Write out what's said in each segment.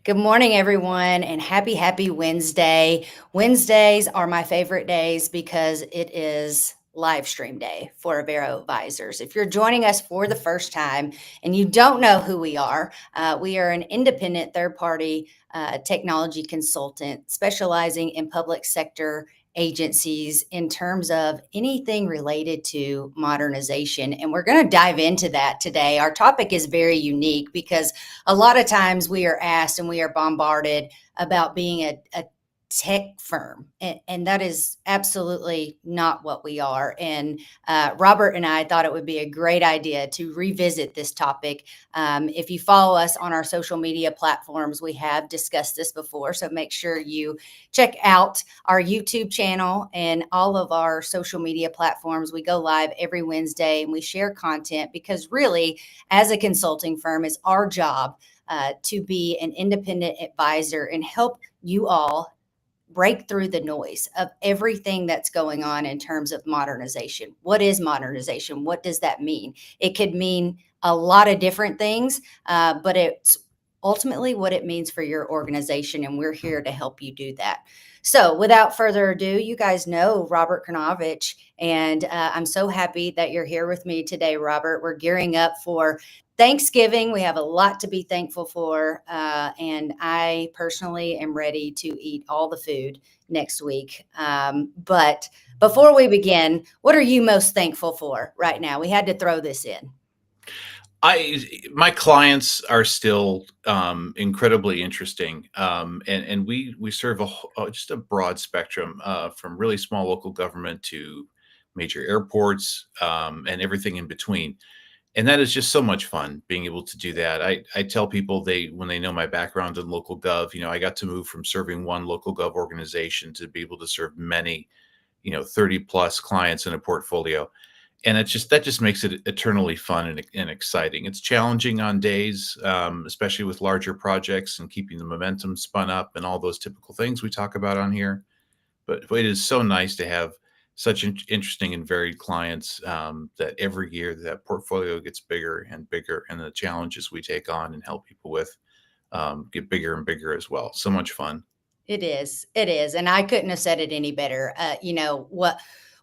Good morning, everyone, and happy Wednesday. Wednesdays are my favorite days because it is live stream day for Avero advisors. If you're joining us for the first time and you don't know who we are an independent third party technology consultant specializing in public sector agencies in terms of anything related to modernization. And we're going to dive into that today. Our topic is very unique because a lot of times we are asked and we are bombarded about being a tech firm, and that is absolutely not what we are. And Robert and I thought it would be a great idea to revisit this topic. If you follow us on our social media platforms, we have discussed this before, so make sure you check out our YouTube channel and all of our social media platforms. We go live every Wednesday and we share content because really, as a consulting firm, it's our job to be an independent advisor and help you all break through the noise of everything that's going on in terms of modernization. What is modernization? What does that mean? It could mean a lot of different things, but it's ultimately what it means for your organization, and we're here to help you do that. So, without further ado, you guys know Robert Kornovich, and I'm so happy that you're here with me today, Robert. We're gearing up for Thanksgiving. We have a lot to be thankful for. And I personally am ready to eat all the food next week. But before we begin, what are you most thankful for right now? We had to throw this in. My clients are still incredibly interesting, and we serve just a broad spectrum from really small local government to major airports and everything in between. And that is just so much fun being able to do that. I tell people when they know my background in local gov, I got to move from serving one local gov organization to be able to serve many, 30 plus clients in a portfolio. And that just makes it eternally fun and exciting. It's challenging on days, especially with larger projects and keeping the momentum spun up and all those typical things we talk about on here. But it is so nice to have such interesting and varied clients that every year that portfolio gets bigger and bigger, and the challenges we take on and help people with get bigger and bigger as well. So much fun. It is. It is. And I couldn't have said it any better.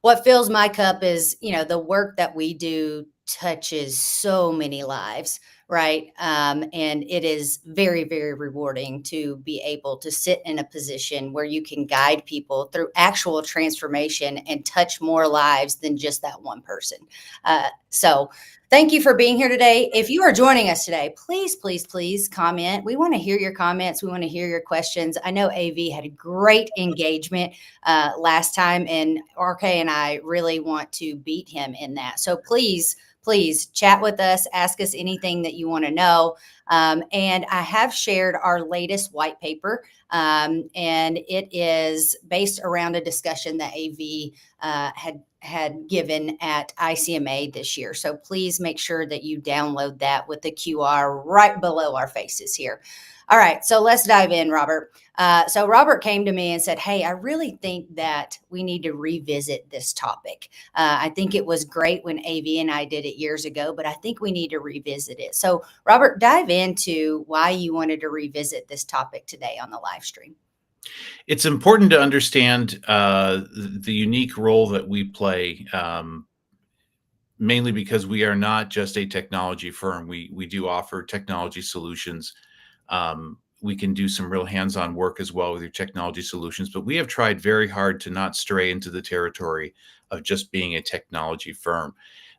What fills my cup is, the work that we do touches so many lives, right? And it is very, very rewarding to be able to sit in a position where you can guide people through actual transformation and touch more lives than just that one person. So thank you for being here today. If you are joining us today, please, please, please comment. We want to hear your comments. We want to hear your questions. I know AV had a great engagement last time, and RK and I really want to beat him in that. So please chat with us, ask us anything that you want to know. And I have shared our latest white paper, and it is based around a discussion that AV had given at ICMA this year. So please make sure that you download that with the QR right below our faces here. All right, so let's dive in, Robert. So Robert came to me and said, hey, I really think that we need to revisit this topic. I think it was great when AV and I did it years ago, but I think we need to revisit it. So Robert, dive into why you wanted to revisit this topic today on the live stream. It's important to understand the unique role that we play, mainly because we are not just a technology firm. We do offer technology solutions. We can do some real hands-on work as well with your technology solutions, but we have tried very hard to not stray into the territory of just being a technology firm.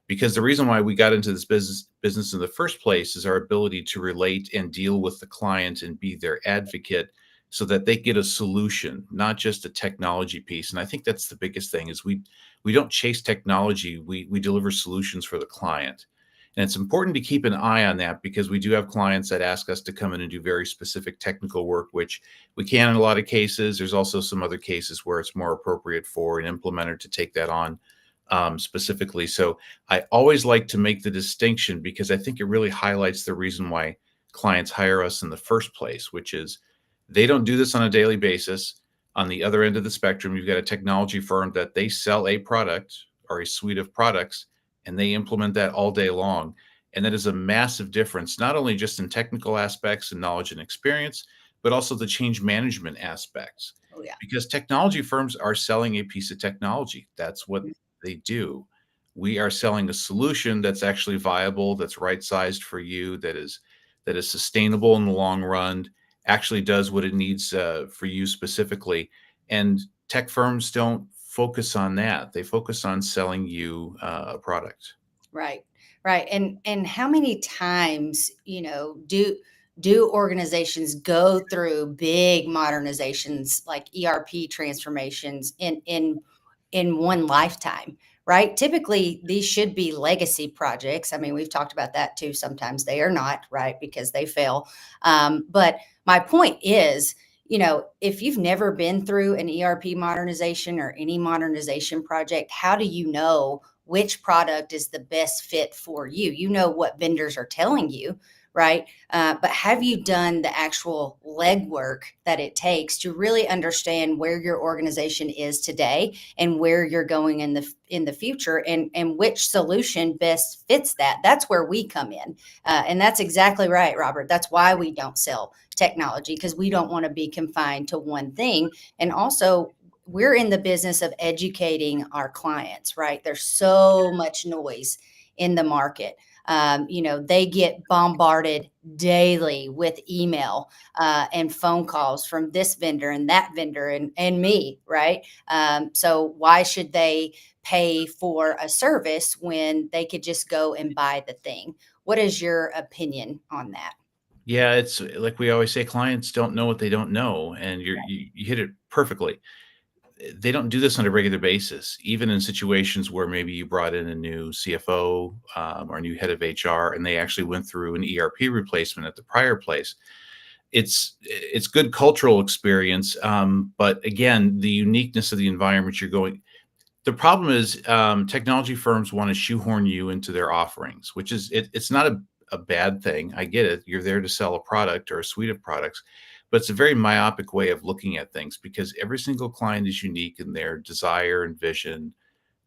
Because the reason why we got into this business in the first place is our ability to relate and deal with the client and be their advocate so that they get a solution, not just a technology piece. And I think that's the biggest thing is we don't chase technology, we deliver solutions for the client. And it's important to keep an eye on that because we do have clients that ask us to come in and do very specific technical work, which we can in a lot of cases. There's also some other cases where it's more appropriate for an implementer to take that on specifically. So I always like to make the distinction because I think it really highlights the reason why clients hire us in the first place, which is they don't do this on a daily basis. On the other end of the spectrum, you've got a technology firm that they sell a product or a suite of products and they implement that all day long. And that is a massive difference, not only just in technical aspects and knowledge and experience, but also the change management aspects. Oh yeah. Because technology firms are selling a piece of technology. That's what they do. We are selling a solution that's actually viable, that's right sized for you, that is sustainable in the long run, actually does what it needs for you specifically. And tech firms don't focus on that. They focus on selling you a product. Right. Right. And how many times, do organizations go through big modernizations like ERP transformations in one lifetime, right? Typically, these should be legacy projects. I mean, we've talked about that too. Sometimes they are not, right? Because they fail. But my point is, if you've never been through an ERP modernization or any modernization project, how do you know which product is the best fit for you? You know what vendors are telling you, right? But have you done the actual legwork that it takes to really understand where your organization is today and where you're going in the future, and which solution best fits that? That's where we come in, and that's exactly right, Robert. That's why we don't sell technology, because we don't want to be confined to one thing. And also, we're in the business of educating our clients, right? There's so much noise in the market. They get bombarded daily with email and phone calls from this vendor and that vendor and me, right? So why should they pay for a service when they could just go and buy the thing? What is your opinion on that? Yeah, it's like we always say, clients don't know what they don't know, and you hit it perfectly. They don't do this on a regular basis, even in situations where maybe you brought in a new CFO or a new head of HR, and they actually went through an ERP replacement at the prior place. It's good cultural experience, but again, the uniqueness of the environment you're going. The problem is technology firms want to shoehorn you into their offerings, which is it's not a bad thing. I get it. You're there to sell a product or a suite of products, but it's a very myopic way of looking at things because every single client is unique in their desire and vision,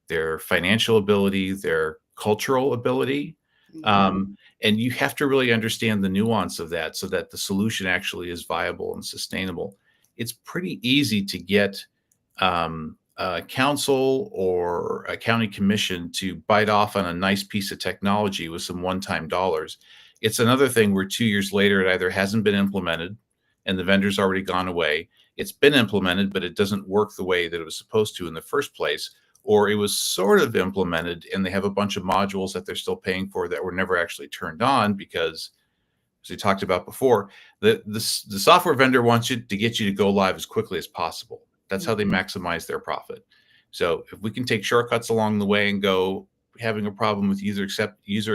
their financial ability, their cultural ability. Mhm. And you have to really understand the nuance of that so that the solution actually is viable and sustainable. It's pretty easy to get a council or a county commission to bite off on a nice piece of technology with some one time dollars. It's another thing where 2 years later, it either hasn't been implemented and the vendor's already gone away. It's been implemented, but it doesn't work the way that it was supposed to in the first place, or it was sort of implemented and they have a bunch of modules that they're still paying for that were never actually turned on because, as we talked about before, the software vendor wants you to get you to go live as quickly as possible. That's how they Mhm. maximize their profit. So if we can take shortcuts along the way and go, having a problem with user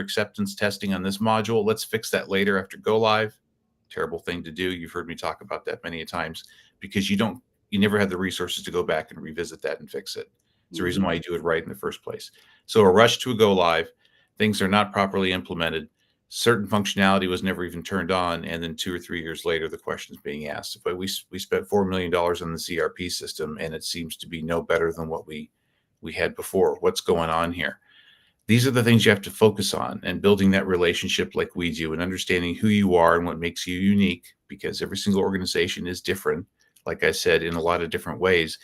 acceptance testing on this module, let's fix that later after go live. Terrible thing to do. You've heard me talk about that many times because you never have the resources to go back and revisit that and fix it. It's the reason Mhm. why you do it right in the first place. So a rush to a go live, things are not properly implemented, certain functionality was never even turned on, and then 2 or 3 years later the question is being asked, but we spent $4 million on the CRP system and it seems to be no better than what we had before. What's going on here? These are the things you have to focus on, and building that relationship like we do and understanding who you are and what makes you unique, because every single organization is different, like I said, in a lot of different ways.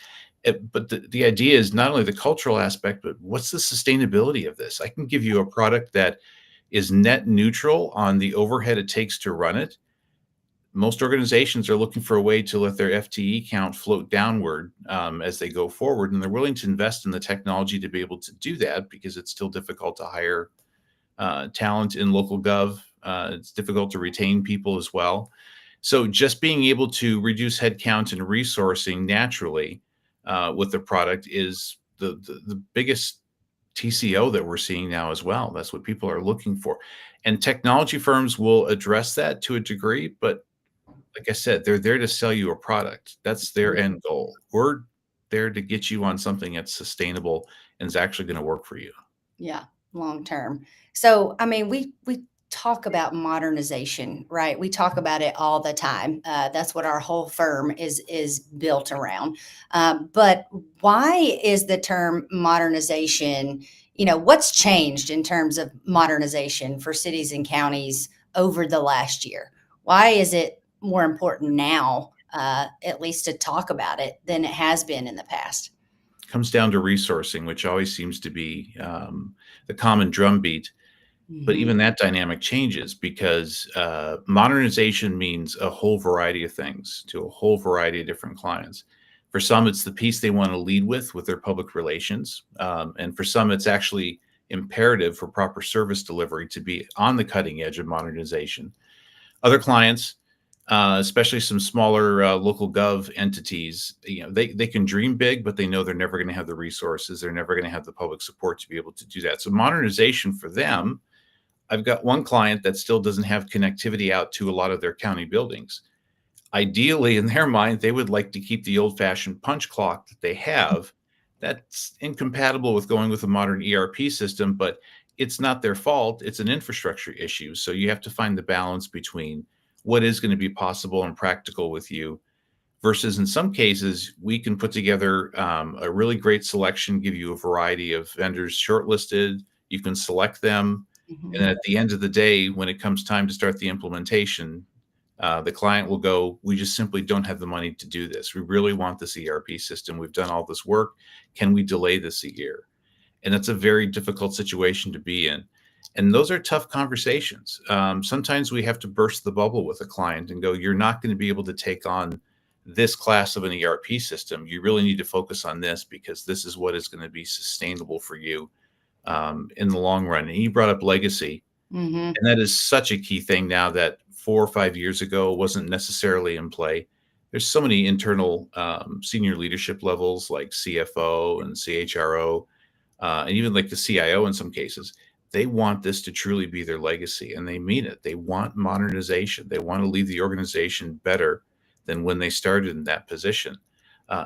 But the idea is not only the cultural aspect, but what's the sustainability of this? I can give you a product that is net neutral on the overhead it takes to run it. Most organizations are looking for a way to let their FTE count float downward as they go forward, and they're willing to invest in the technology to be able to do that because it's still difficult to hire talent in local gov. It's difficult to retain people as well. So just being able to reduce headcount and resourcing naturally with the product is the biggest TCO that we're seeing now as well. That's what people are looking for. And technology firms will address that to a degree, but like I said, they're there to sell you a product. That's their end goal. We're there to get you on something that's sustainable and is actually going to work for you. Yeah, long term. So, I mean, we talk about modernization, right? We talk about it all the time. That's what our whole firm is built around. But why is the term modernization? What's changed in terms of modernization for cities and counties over the last year? Why is it? more important now, at least to talk about it than it has been in the past. Comes down to resourcing, which always seems to be the common drumbeat. But Mm-hmm. even that dynamic changes because modernization means a whole variety of things to a whole variety of different clients. For some, it's the piece they want to lead with their public relations. And for some, it's actually imperative for proper service delivery to be on the cutting edge of modernization. Other clients, especially some smaller local gov entities, they can dream big, but they know they're never going to have the resources. They're never going to have the public support to be able to do that. So modernization for them, I've got one client that still doesn't have connectivity out to a lot of their county buildings. Ideally, in their mind, they would like to keep the old-fashioned punch clock that they have. That's incompatible with going with a modern ERP system, but it's not their fault. It's an infrastructure issue. So you have to find the balance between what is going to be possible and practical with you versus in some cases, we can put together a really great selection, give you a variety of vendors shortlisted. You can select them. Mm-hmm. And at the end of the day, when it comes time to start the implementation, the client will go, we just simply don't have the money to do this. We really want this ERP system. We've done all this work. Can we delay this a year? And that's a very difficult situation to be in. And those are tough conversations. Sometimes we have to burst the bubble with a client and go, you're not going to be able to take on this class of an ERP system. You really need to focus on this because this is what is going to be sustainable for you in the long run. And you brought up legacy. Mm-hmm. And that is such a key thing now that 4 or 5 years ago wasn't necessarily in play. There's so many internal senior leadership levels like CFO and CHRO, and even like the CIO in some cases. They want this to truly be their legacy, and they mean it. They want modernization. They want to leave the organization better than when they started in that position.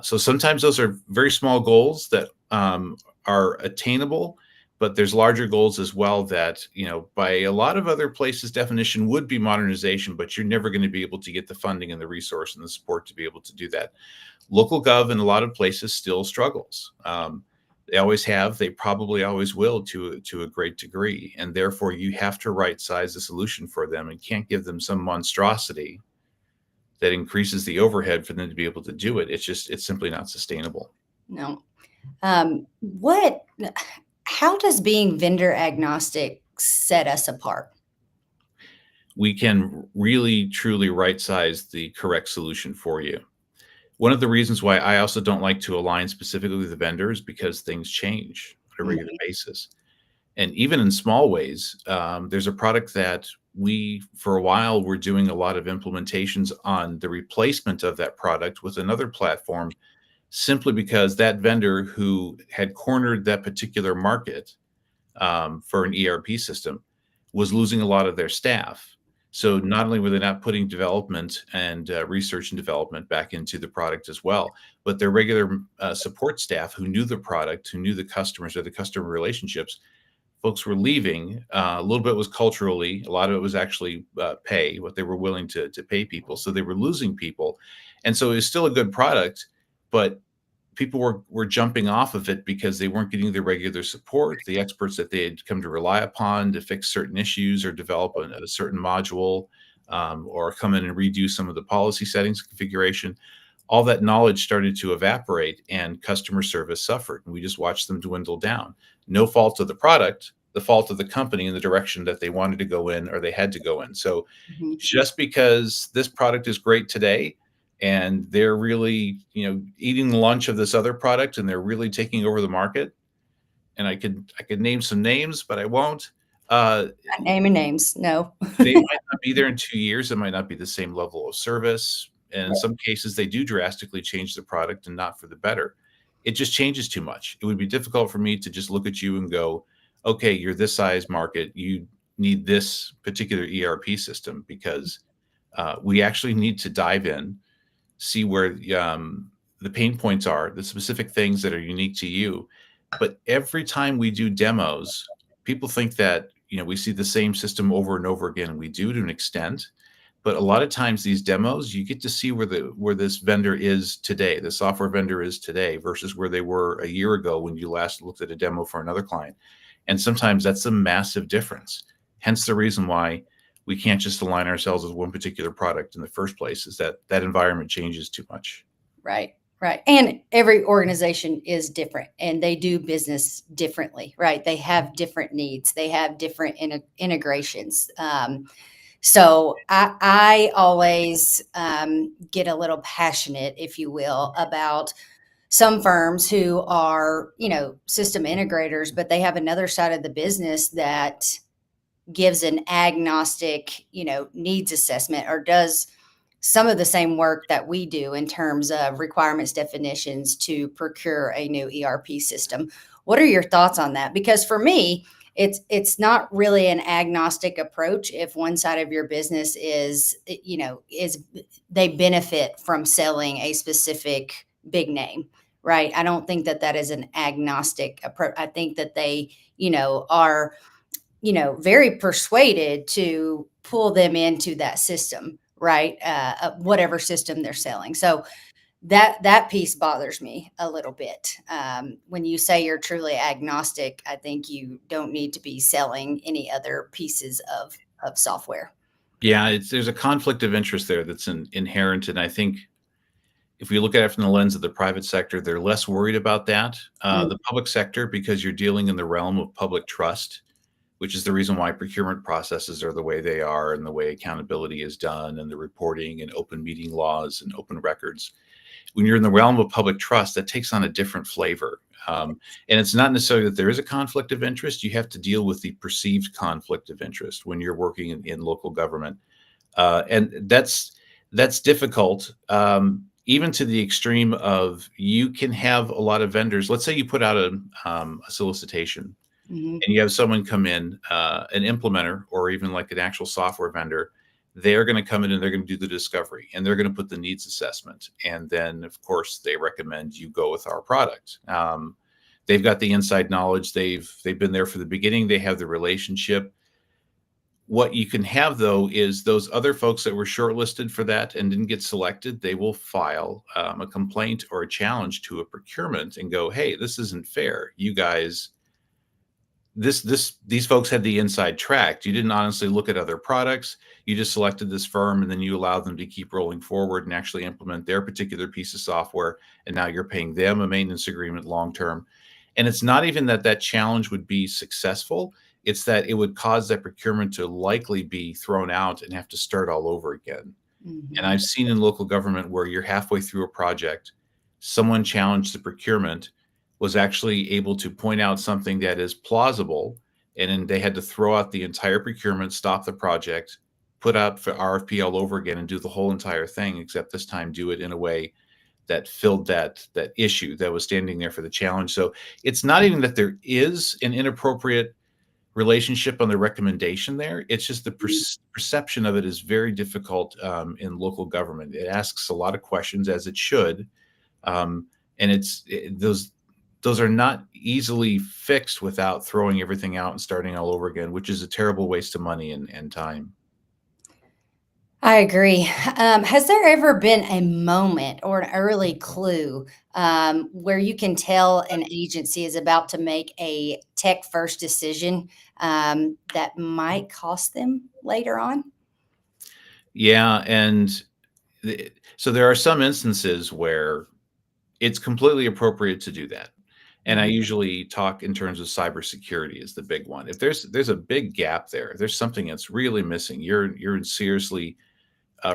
So sometimes those are very small goals that are attainable, but there's larger goals as well that, by a lot of other places, definition would be modernization, but you're never going to be able to get the funding and the resource and the support to be able to do that. Local gov in a lot of places still struggles. They always have. They probably always will to a great degree, and therefore you have to right size the solution for them and can't give them some monstrosity that increases the overhead for them to be able to do it. It's simply not sustainable. No. What? How does being vendor agnostic set us apart? We can really truly right size the correct solution for you. One of the reasons why I also don't like to align specifically with the vendors because things change on a regular basis. And even in small ways, there's a product that we, for a while, were doing a lot of implementations on the replacement of that product with another platform, simply because that vendor who had cornered that particular market for an ERP system was losing a lot of their staff. So not only were they not putting development and research and development back into the product as well, but their regular support staff who knew the product, who knew the customers or the customer relationships, folks were leaving. A little bit was culturally, a lot of it was actually pay, what they were willing to pay people. So they were losing people. And so it was still a good product, but people were jumping off of it because they weren't getting the regular support, the experts that they had come to rely upon to fix certain issues or develop a certain module, or come in and redo some of the policy settings configuration. All that knowledge started to evaporate and customer service suffered. And we just watched them dwindle down. No fault of the product, the fault of the company and the direction that they wanted to go in or they had to go in. So Mm-hmm. just because this product is great today and they're really, eating the lunch of this other product and they're really taking over the market, and I could name some names, but I won't. Not naming names. No. They might not be there in 2 years. It might not be the same level of service. And in some cases, they do drastically change the product and not for the better. It just changes too much. It would be difficult for me to just look at you and go, okay, you're this size market. You need this particular ERP system because we actually need to dive in, see where the pain points are, the specific things that are unique to you. But every time we do demos, people think that, we see the same system over and over again, and we do to an extent. But a lot of times these demos, you get to see where this vendor is today, the software vendor is today versus where they were a year ago when you last looked at a demo for another client. And sometimes that's a massive difference. Hence the reason why we can't just align ourselves with one particular product in the first place, is that environment changes too much. Right, right. And every organization is different and they do business differently, right? They have different needs, they have different integrations. So I always get a little passionate, if you will, about some firms who are, system integrators, but they have another side of the business that gives an agnostic, needs assessment or does some of the same work that we do in terms of requirements definitions to procure a new ERP system. What are your thoughts on that? Because for me, it's not really an agnostic approach if one side of your business is they benefit from selling a specific big name, right? I don't think that that is an agnostic approach. I think that they, are very persuaded to pull them into that system, right? Whatever system they're selling. So that piece bothers me a little bit. When you say you're truly agnostic, I think you don't need to be selling any other pieces of software. Yeah, there's a conflict of interest there that's inherent, and I think if we look at it from the lens of the private sector, they're less worried about that. Mm, The public sector, because you're dealing in the realm of public trust, which is the reason why procurement processes are the way they are and the way accountability is done and the reporting and open meeting laws and open records. When you're in the realm of public trust, that takes on a different flavor. And it's not necessarily that there is a conflict of interest. You have to deal with the perceived conflict of interest when you're working in local government. And that's difficult, even to the extreme of you can have a lot of vendors. Let's say you put out a solicitation mhm, and you have someone come in, an implementer or even like an actual software vendor. They're going to come in and they're going to do the discovery and they're going to put the needs assessment. And then, of course, they recommend you go with our product. They've got the inside knowledge. They've been there for the beginning. They have the relationship. What you can have, though, is those other folks that were shortlisted for that and didn't get selected, they will file a complaint or a challenge to a procurement and go, hey, this isn't fair. You guys, these folks had the inside track. You didn't honestly look at other products. You just selected this firm and then you allowed them to keep rolling forward and actually implement their particular piece of software. And now you're paying them a maintenance agreement long term. And it's not even that that challenge would be successful. It's that it would cause that procurement to likely be thrown out and have to start all over again. And mhm, I've seen in local government where you're halfway through a project, someone challenged the procurement, was actually able to point out something that is plausible, and then they had to throw out the entire procurement, stop the project, put out for RFP all over again, and do the whole entire thing, except this time do it in a way that filled that issue that was standing there for the challenge. So it's not even that there is an inappropriate relationship on the recommendation there. It's just the mhm. perception of it is very difficult in local government. It asks a lot of questions, as it should, um, and those are not easily fixed without throwing everything out and starting all over again, which is a terrible waste of money and time. I agree. Has there ever been a moment or an early clue where you can tell an agency is about to make a tech first decision that might cost them later on? Yeah, and so there are some instances where it's completely appropriate to do that. And I Mhm, usually talk in terms of cybersecurity is the big one. If there's a big gap there, there's something that's really missing. You're in seriously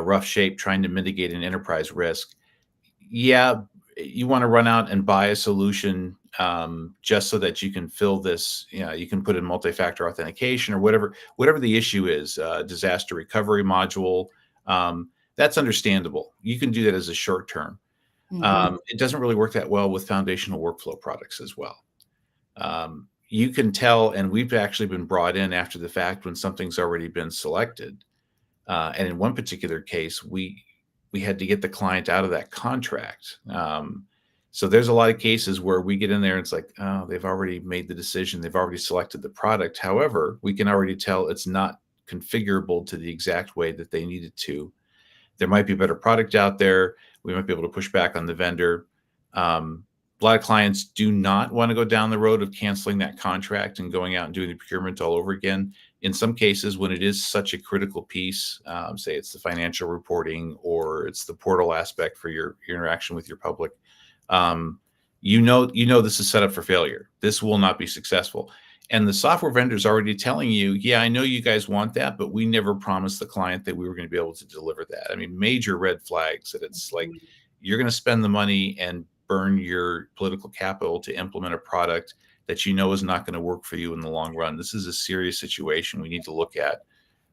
rough shape trying to mitigate an enterprise risk. Yeah, you want to run out and buy a solution just so that you can fill this. You can put in multi-factor authentication or whatever the issue is. Disaster recovery module. That's understandable. You can do that as a short term. mhm, It doesn't really work that well with foundational workflow products as well. You can tell, and we've actually been brought in after the fact when something's already been selected. And in one particular case, we had to get the client out of that contract. So there's a lot of cases where we get in there and it's like, oh, they've already made the decision, they've already selected the product. However, we can already tell it's not configurable to the exact way that they need it to. There might be a better product out there. We might be able to push back on the vendor. Um, A lot of clients do not want to go down the road of canceling that contract and going out and doing the procurement all over again. In some cases, when it is such a critical piece, say it's the financial reporting or it's the portal aspect for your interaction with your public, um, this is set up for failure. This will not be successful. And the software vendor is already telling you, yeah, I know you guys want that, but we never promised the client that we were going to be able to deliver that. I mean, major red flags that it's like Mhm. you're going to spend the money and burn your political capital to implement a product that you know is not going to work for you in the long run. This is a serious situation we need to look at,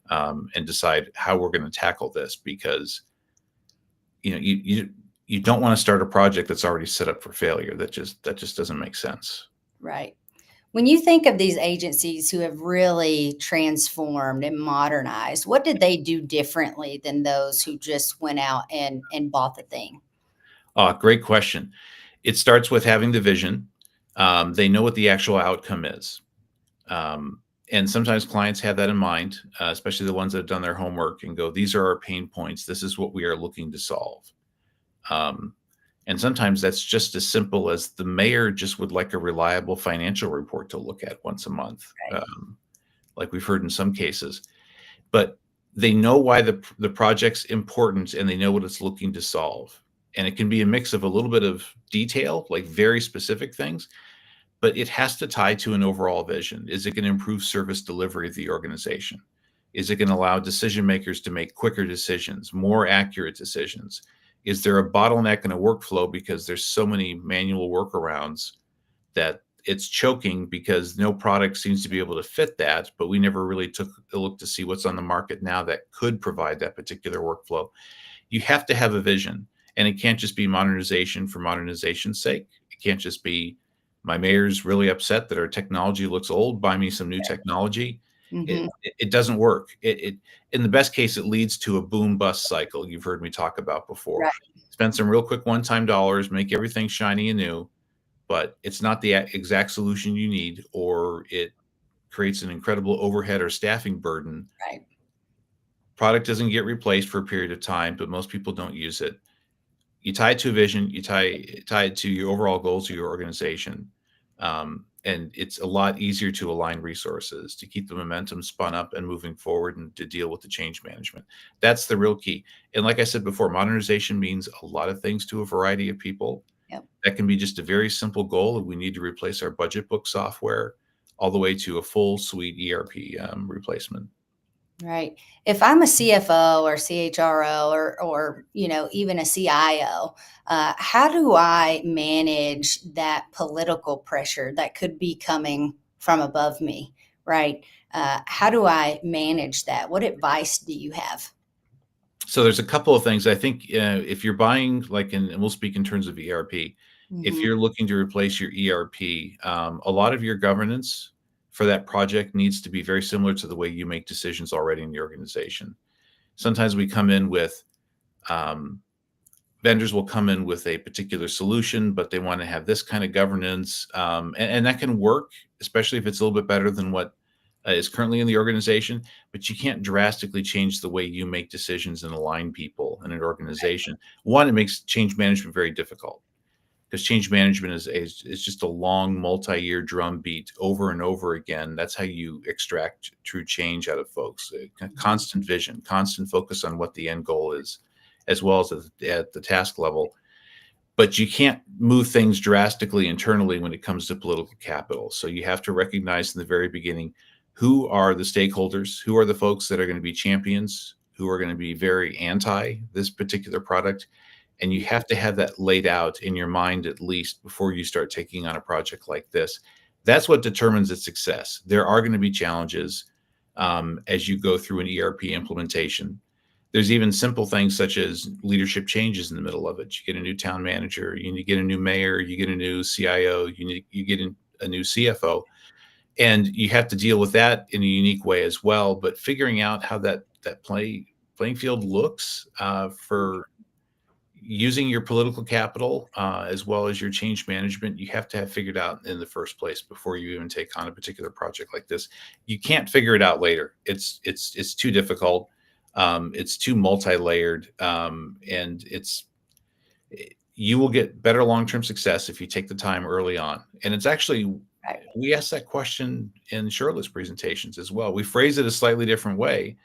and decide how we're going to tackle this, because you don't want to start a project that's already set up for failure. That just doesn't make sense. Right. When you think of these agencies who have really transformed and modernized, what did they do differently than those who just went out and bought the thing? Great question. It starts with having the vision. They know what the actual outcome is. Um, and sometimes clients have that in mind, especially the ones that have done their homework and go, these are our pain points. This is what we are looking to solve. Um, and sometimes that's just as simple as the mayor just would like a reliable financial report to look at once a month, Right. like we've heard in some cases. But they know why the project's important and they know what it's looking to solve. And it can be a mix of a little bit of detail, like very specific things, but it has to tie to an overall vision. Is it going to improve service delivery of the organization? Is it going to allow decision makers to make quicker decisions, more accurate decisions? Is there a bottleneck in a workflow because there's so many manual workarounds that it's choking because no product seems to be able to fit that, but we never really took a look to see what's on the market now that could provide that particular workflow. You have to have a vision, and it can't just be modernization for modernization's sake. It can't just be my mayor's really upset that our technology looks old, buy me some new technology. it Mhm. it, it doesn't work. It in the best case, it leads to a boom bust cycle you've heard me talk about before. Right. Spend some real quick one-time dollars, make everything shiny and new, but it's not the exact solution you need, or it creates an incredible overhead or staffing burden. Right. Product doesn't get replaced for a period of time, but most people don't use it. You tie it to a vision, you tie it to your overall goals of your organization, and it's a lot easier to align resources to keep the momentum spun up and moving forward, and to deal with the change management. That's the real key. And like I said before, modernization means a lot of things to a variety of people. Yep. That can be just a very simple goal of we need to replace our budget book software, all the way to a full suite ERP replacement. Right. If I'm a CFO or CHRO or even a CIO, how do I manage that political pressure that could be coming from above me? Right. How do I manage that? What advice do you have? So there's a couple of things I think, if you're buying, like, and we'll speak in terms of ERP. If Hmm. you're looking to replace your ERP, a lot of your governance for that project needs to be very similar to the way you make decisions already in the organization. Sometimes we come in with, um, vendors will come in with a particular solution, but they want to have this kind of governance, and that can work, especially if it's a little bit better than what is currently in the organization. But you can't drastically change the way you make decisions and align people in an organization. One, it makes change management very difficult, because change management is just a long multi-year drumbeat over and over again. That's how you extract true change out of folks. Constant vision, constant focus on what the end goal is, as well as at the task level. But you can't move things drastically internally when it comes to political capital. So you have to recognize in the very beginning, who are the stakeholders, who are the folks that are going to be champions, who are going to be very anti this particular product. And you have to have that laid out in your mind, at least before you start taking on a project like this. That's what determines its success. There are going to be challenges, as you go through an ERP implementation. There's even simple things such as leadership changes in the middle of it. You get a new town manager, you get a new mayor, you get a new CIO, you get a new CFO, and you have to deal with that in a unique way as well. But figuring out how that playing field looks, for using your political capital, as well as your change management, you have to have figured out in the first place before you even take on a particular project like this. You can't figure it out later. It's too difficult. It's too multi-layered, and you will get better long-term success if you take the time early on. And it's actually, Right. we ask that question in shortlist presentations as well. We phrase it a slightly different way,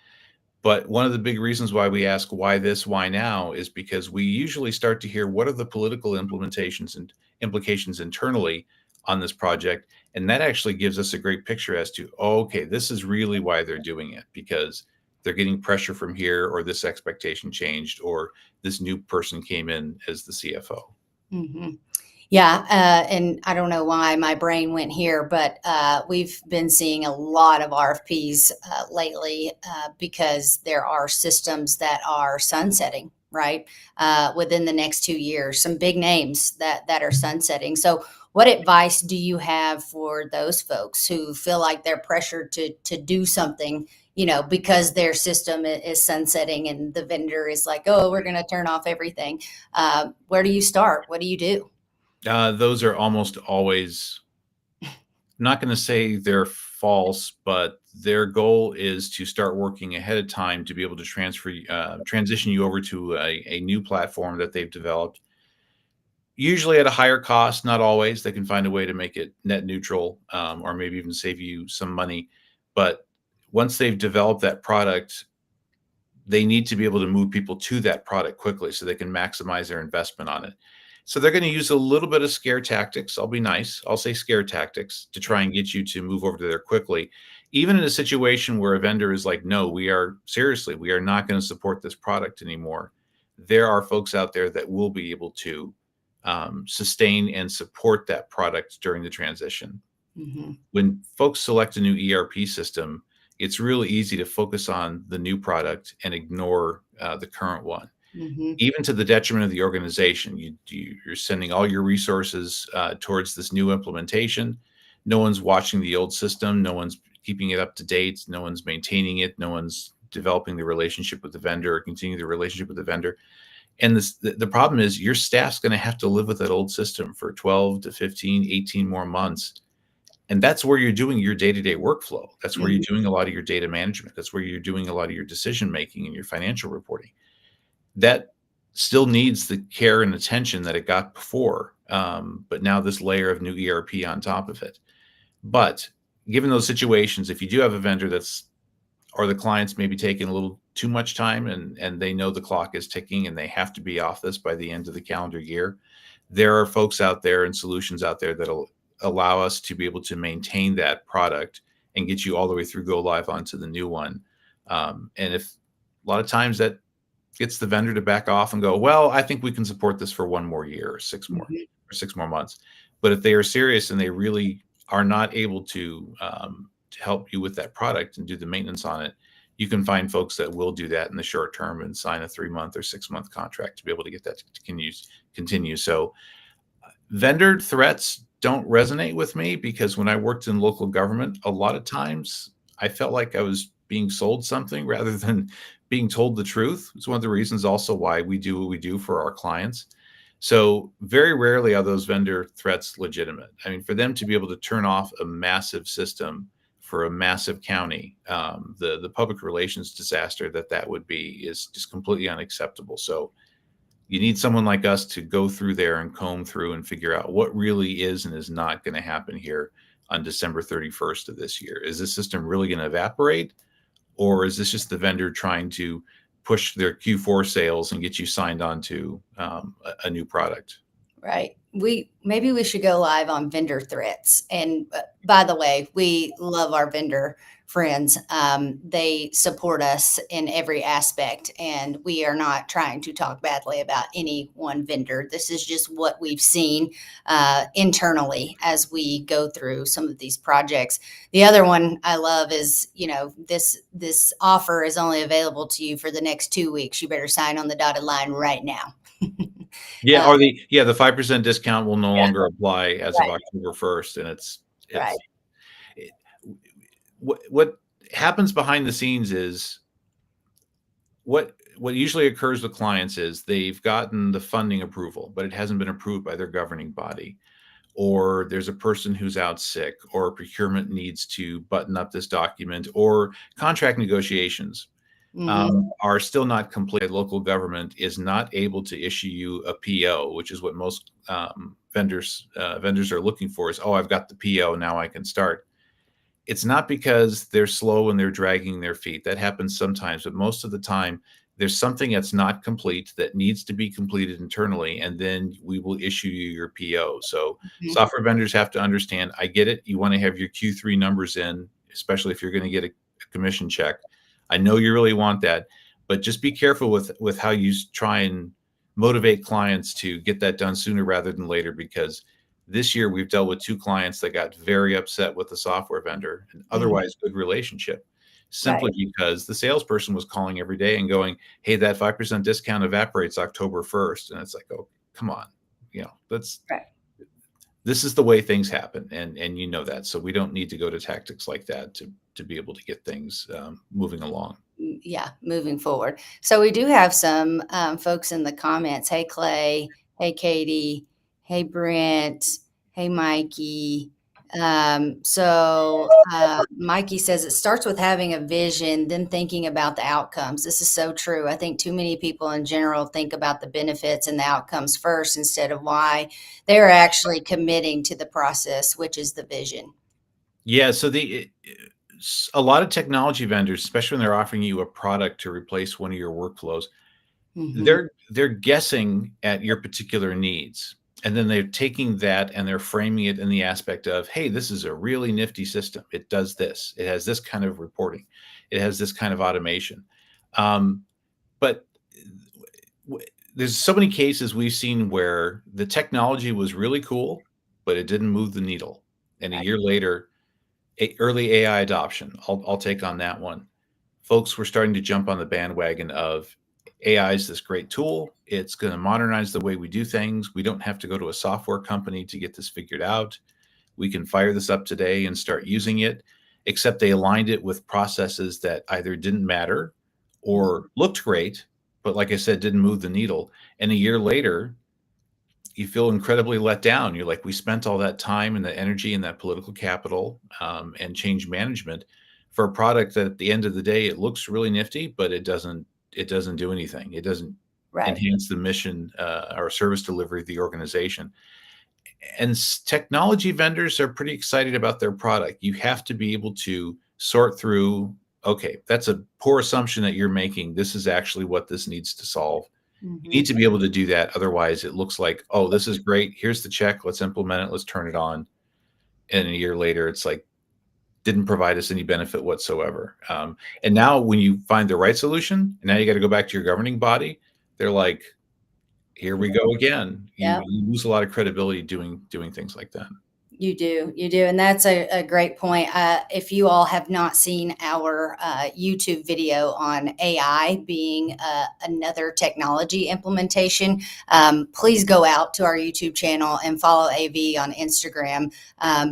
but one of the big reasons why we ask why this, why now, is because we usually start to hear what are the political implementations and implications internally on this project. And that actually gives us a great picture as to, oh, okay, this is really why they're doing it, because they're getting pressure from here, or this expectation changed, or this new person came in as the CFO. Hmm. Yeah, and I don't know why my brain went here, but we've been seeing a lot of RFPs lately because there are systems that are sunsetting, right, within the next 2 years. Some big names that are sunsetting. So, what advice do you have for those folks who feel like they're pressured to do something? Because their system is sunsetting and the vendor is like, "Oh, we're going to turn off everything." Where do you start? What do you do? Those are almost always, not going to say they're false, but their goal is to start working ahead of time to be able to transition you over to a new platform that they've developed, usually at a higher cost. Not always. They can find a way to make it net neutral, or maybe even save you some money. But once they've developed that product, they need to be able to move people to that product quickly so they can maximize their investment on it. So they're going to use a little bit of scare tactics. I'll be nice. I'll say scare tactics to try and get you to move over to there quickly. Even in a situation where a vendor is like, no, we are not going to support this product anymore. There are folks out there that will be able to sustain and support that product during the transition. Hmm. When folks select a new ERP system, it's really easy to focus on the new product and ignore the current one, Hmm. even to the detriment of the organization. You're sending all your resources towards this new implementation. No one's watching the old system. No one's keeping it up to date. No one's maintaining it. No one's developing the relationship with the vendor or continuing the relationship with the vendor. And the problem is your staff's going to have to live with that old system for 12 to 15, 18 more months. And that's where you're doing your day-to-day workflow. That's where you're Hmm. doing a lot of your data management. That's where you're doing a lot of your decision making and your financial reporting. That still needs the care and attention that it got before, but now this layer of new ERP on top of it. But given those situations, if you do have a vendor or the client's maybe taking a little too much time, and they know the clock is ticking and they have to be off this by the end of the calendar year, there are folks out there and solutions out there that'll allow us to be able to maintain that product and get you all the way through go live onto the new one. And if a lot of times that gets the vendor to back off and go, well, I think we can support this for 1 more year or Hmm. 6 more months. But if they are serious and they really are not able to help you with that product and do the maintenance on it, you can find folks that will do that in the short term and sign a 3 month or 6 month contract to be able to get that to continue. So vendor threats don't resonate with me, because when I worked in local government, a lot of times I felt like I was being sold something rather than being told the truth. It's one of the reasons also why we do what we do for our clients. So very rarely are those vendor threats legitimate. I mean, for them to be able to turn off a massive system for a massive county, the public relations disaster that would be is just completely unacceptable. So you need someone like us to go through there and comb through and figure out what really is and is not going to happen here on December 31st of this year. Is this system really going to evaporate, or is this just the vendor trying to push their Q4 sales and get you signed on to a new product? Right. Maybe we should go live on vendor threats. And by the way, we love our vendor friends. They support us in every aspect, and we are not trying to talk badly about any one vendor. This is just what we've seen internally as we go through some of these projects. The other one I love is, this offer is only available to you for the next 2 weeks. You better sign on the dotted line right now. Yeah, uh, or the 5% discount will no yeah, longer apply as of right, October 1st, and right. it's it, what happens behind the scenes is what usually occurs with clients is they've gotten the funding approval, but it hasn't been approved by their governing body, or there's a person who's out sick, or procurement needs to button up this document, or contract negotiations. Hmm. are still not complete. Local government is not able to issue you a PO, which is what most vendors are looking for. Is, oh, I've got the PO, now I can start. It's not because they're slow and they're dragging their feet. That happens sometimes, but most of the time, there's something that's not complete that needs to be completed internally, and then we will issue you your PO. So software vendors have to understand. I get it. You want to have your Q3 numbers in, especially if you're going to get a commission check. I know you really want that, but just be careful with how you try and motivate clients to get that done sooner rather than later, because this year we've dealt with two clients that got very upset with the software vendor, an Hmm. otherwise good relationship, simply Right. because the salesperson was calling every day and going, "Hey, that 5% discount evaporates October 1st." And it's like, "Oh, come on. That's Right. this is the way things happen." And you know that. So we don't need to go to tactics like that to be able to get things moving along. Yeah, moving forward. So we do have some folks in the comments. Hey, Clay. Hey, Katie. Hey, Brent. Hey, Mikey. Mikey says it starts with having a vision, then thinking about the outcomes. This is so true. I think too many people in general think about the benefits and the outcomes first instead of why they're actually committing to the process, which is the vision. Yeah, so a lot of technology vendors, especially when they're offering you a product to replace one of your workflows, Hmm. they're guessing at your particular needs, and then they're taking that and they're framing it in the aspect of, hey, this is a really nifty system. It does this. It has this kind of reporting. It has this kind of automation. But there's so many cases we've seen where the technology was really cool, but it didn't move the needle. And a Right. year later, early AI adoption, I'll take on that one. Folks were starting to jump on the bandwagon of AI is this great tool. It's going to modernize the way we do things. We don't have to go to a software company to get this figured out. We can fire this up today and start using it, except they aligned it with processes that either didn't matter or looked great, but like I said, didn't move the needle. And a year later, you feel incredibly let down. You're like, we spent all that time and the energy and that political capital and change management for a product that at the end of the day, it looks really nifty, but it doesn't do anything. It doesn't Right. enhance the mission or service delivery of the organization. And technology vendors are pretty excited about their product. You have to be able to sort through, okay, that's a poor assumption that you're making. This is actually what this needs to solve. You Hmm. need to be able to do that. Otherwise, it looks like, oh, this is great. Here's the check. Let's implement it. Let's turn it on. And a year later, it's like, didn't provide us any benefit whatsoever. And now, when you find the right solution, and now you got to go back to your governing body, they're like, here we go again. You, Yeah. you lose a lot of credibility doing things like that. You do, and that's a great point. If you all have not seen our YouTube video on AI being another technology implementation, please go out to our YouTube channel and follow AV on Instagram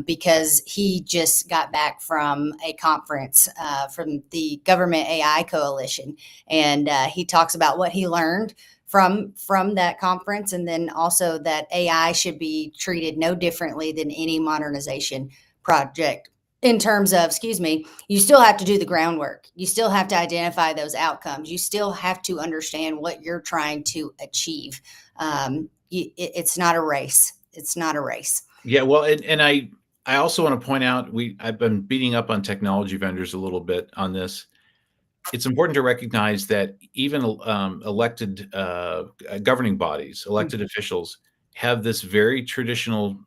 because he just got back from a conference from the Government AI Coalition, and he talks about what he learned from that conference, and then also that AI should be treated no differently than any modernization project in terms of, excuse me, you still have to do the groundwork. You still have to identify those outcomes. You still have to understand what you're trying to achieve. It's not a race. It's not a race. Yeah, well, and I also want to point out, I've been beating up on technology vendors a little bit on this. It's important to recognize that even elected governing bodies, elected officials, have this very traditional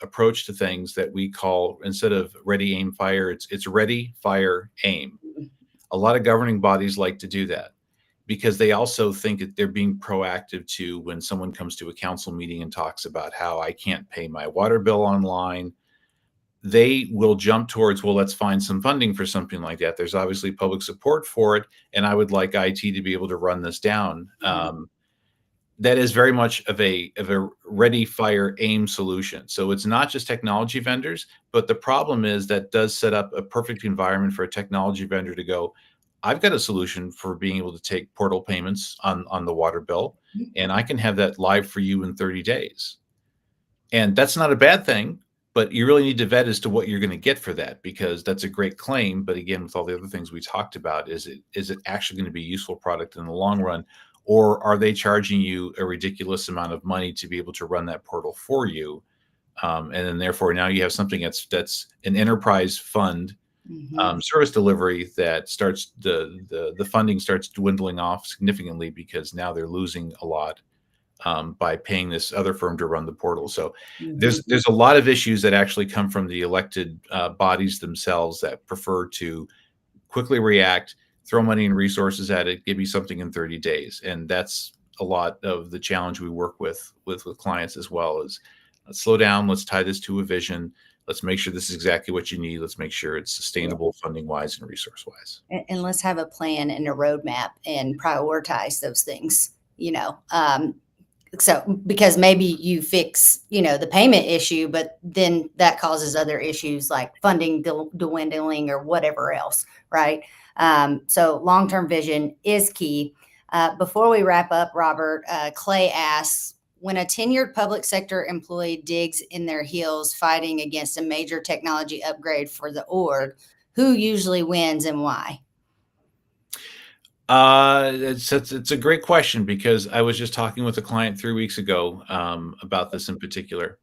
approach to things that we call, instead of ready, aim, fire, it's ready, fire, aim. A lot of governing bodies like to do that because they also think that they're being proactive to when someone comes to a council meeting and talks about how I can't pay my water bill online. They will jump towards, well, let's find some funding for something like that. There's obviously public support for it, and I would like IT to be able to run this down. That is very much of a ready, fire, aim solution. So it's not just technology vendors, but the problem is that does set up a perfect environment for a technology vendor to go, I've got a solution for being able to take portal payments on the water bill, and I can have that live for you in 30 days. And that's not a bad thing, but you really need to vet as to what you're going to get for that, because that's a great claim. But again, with all the other things we talked about, is it actually going to be a useful product in the long run? Or are they charging you a ridiculous amount of money to be able to run that portal for you? And then therefore now you have something that's an enterprise fund Mhm. service delivery that starts the funding starts dwindling off significantly because now they're losing a lot by paying this other firm to run the portal. So Mhm. there's a lot of issues that actually come from the elected bodies themselves that prefer to quickly react, throw money and resources at it, give you something in 30 days, and that's a lot of the challenge we work with clients as well. Is let's slow down, let's tie this to a vision, let's make sure this is exactly what you need, let's make sure it's Yeah. sustainable funding wise and resource wise. And let's have a plan and a roadmap and prioritize those things, so because maybe you fix the payment issue, but then that causes other issues like funding dwindling or whatever else, right? So long-term vision is key. Before we wrap up, Robert, Clay asks, when a tenured public sector employee digs in their heels fighting against a major technology upgrade for the org, who usually wins and why? It's a great question, because I was just talking with a client 3 weeks ago about this in particular.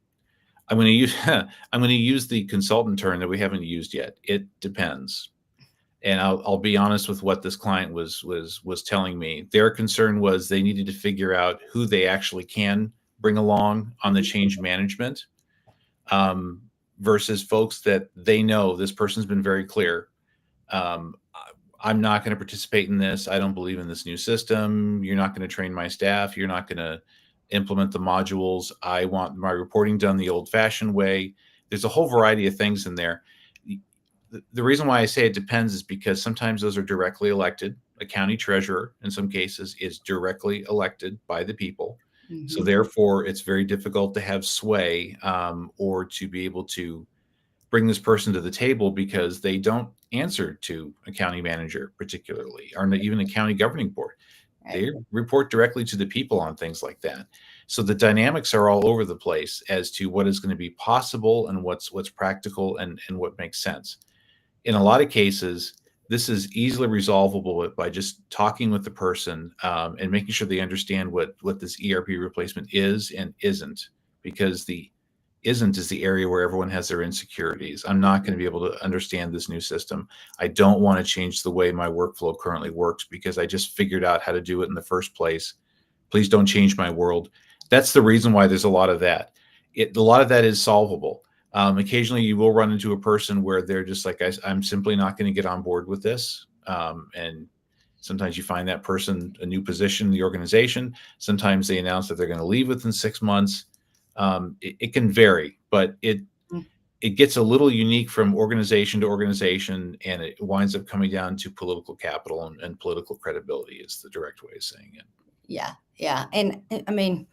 I'm going to use I'm going to use the consultant term that we haven't used yet. It depends, and I'll be honest with what this client was telling me. Their concern was they needed to figure out who they actually can bring along on the change management, um, versus folks that they know this person's been very clear. I'm not going to participate in this. I don't believe in this new system. You're not going to train my staff. You're not going to implement the modules. I want my reporting done the old fashioned way. There's a whole variety of things in there. The reason why I say it depends is because sometimes those are directly elected. A county treasurer, in some cases, is directly elected by the people. So Mhm. therefore, it's very difficult to have sway, or to be able to bring this person to the table, because they don't answer to a county manager particularly, or even a county governing board. Right. They report directly to the people on things like that. So the dynamics are all over the place as to what is going to be possible and what's practical, and what makes sense. In a lot of cases, this is easily resolvable by just talking with the person, and making sure they understand what this ERP replacement is and isn't, because the isn't is the area where everyone has their insecurities. I'm not going to be able to understand this new system. I don't want to change the way my workflow currently works because I just figured out how to do it in the first place. Please don't change my world. That's the reason why there's a lot of that. A lot of that is solvable. Occasionally, you will run into a person where they're just like, I'm simply not going to get on board with this. And sometimes you find that person a new position in the organization. Sometimes they announce that they're going to leave within 6 months. It can vary, but it gets a little unique from organization to organization, and it winds up coming down to political capital and political credibility is the direct way of saying it. Yeah, yeah, and I mean,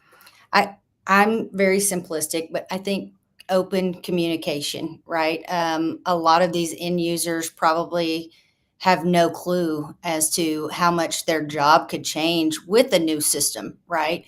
I I'm very simplistic, but I think open communication, right? A lot of these end users probably have no clue as to how much their job could change with the new system, right?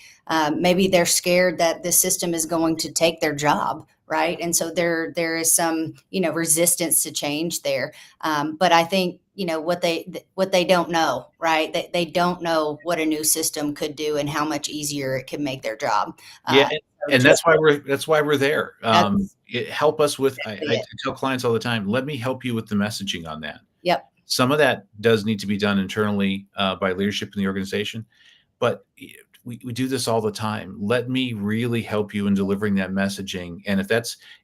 Maybe they're scared that the system is going to take their job, right? And so there is some resistance to change there. But I think what they don't know, right? They don't know what a new system could do and how much easier it could make their job. Yeah, So and just that's why we're there. that's Help us with. I it. tell clients all the time, let me help you with the messaging on that. Yep. Some of that does need to be done internally by leadership in the organization, but we do this all the time. Let me really help you in delivering that messaging. And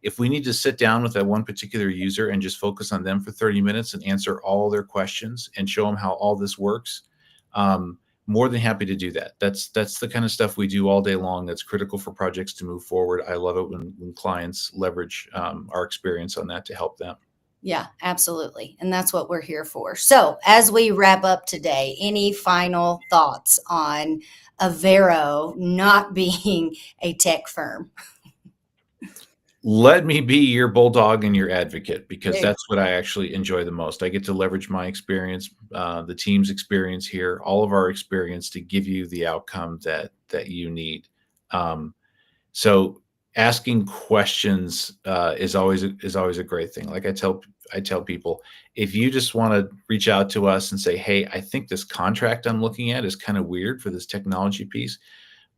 if we need to sit down with that one particular user and just focus on them for 30 minutes and answer all their questions and show them how all this works, um, more than happy to do that. That's the kind of stuff we do all day long. That's critical for projects to move forward. I love it when clients leverage our experience on that to help them. Yeah, absolutely. And that's what we're here for. So, as we wrap up today, any final thoughts on Avero not being a tech firm? Let me be your bulldog and your advocate, because There- that's what I actually enjoy the most. I get to leverage my experience, the team's experience here, all of our experience to give you the outcome that you need. Um, so asking questions is always a great thing. Like I tell people, if you just want to reach out to us and say, "Hey, I think this contract I'm looking at is kind of weird for this technology piece,"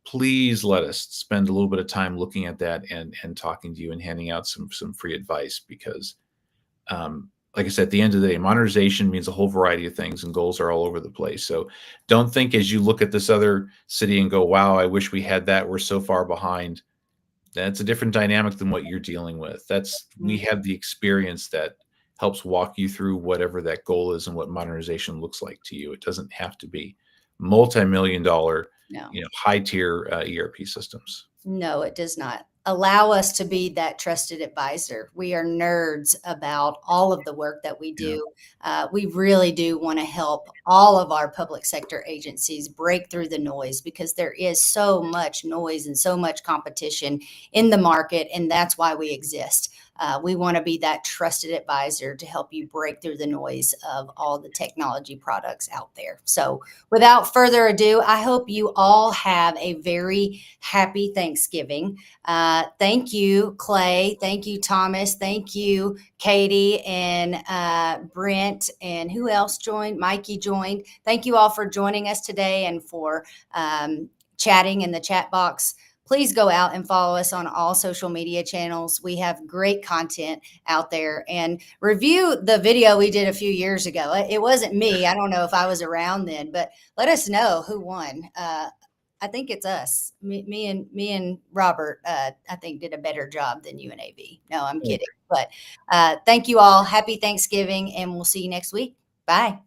please let us spend a little bit of time looking at that and talking to you and handing out some free advice because like I said, at the end of the day, modernization means a whole variety of things, and goals are all over the place. So don't think as you look at this other city and go, "Wow, I wish we had that. We're so far behind." That's a different dynamic than what you're dealing with. That's we Mm, have the experience that helps walk you through whatever that goal is and what modernization looks like to you. It doesn't have to be multi-million dollar, no. high tier ERP systems. No, it does not. Allow us to be that trusted advisor. We are nerds about all of the work that we Yeah. do. We really do want to help all of our public sector agencies break through the noise because there is so much noise and so much competition in the market, and that's why we exist. We want to be that trusted advisor to help you break through the noise of all the technology products out there. So, without further ado, I hope you all have a very happy Thanksgiving. Thank you, Clay. Thank you, Thomas. Thank you, Katie and Brent. And who else joined? Mikey joined. Thank you all for joining us today and for chatting in the chat box. Please go out and follow us on all social media channels. We have great content out there, and review the video we did a few years ago. It wasn't me. I don't know if I was around then, but let us know who won. I think it's us. Me and Robert. I think did a better job than you and AV. No, I'm kidding. But thank you all. Happy Thanksgiving, and we'll see you next week. Bye.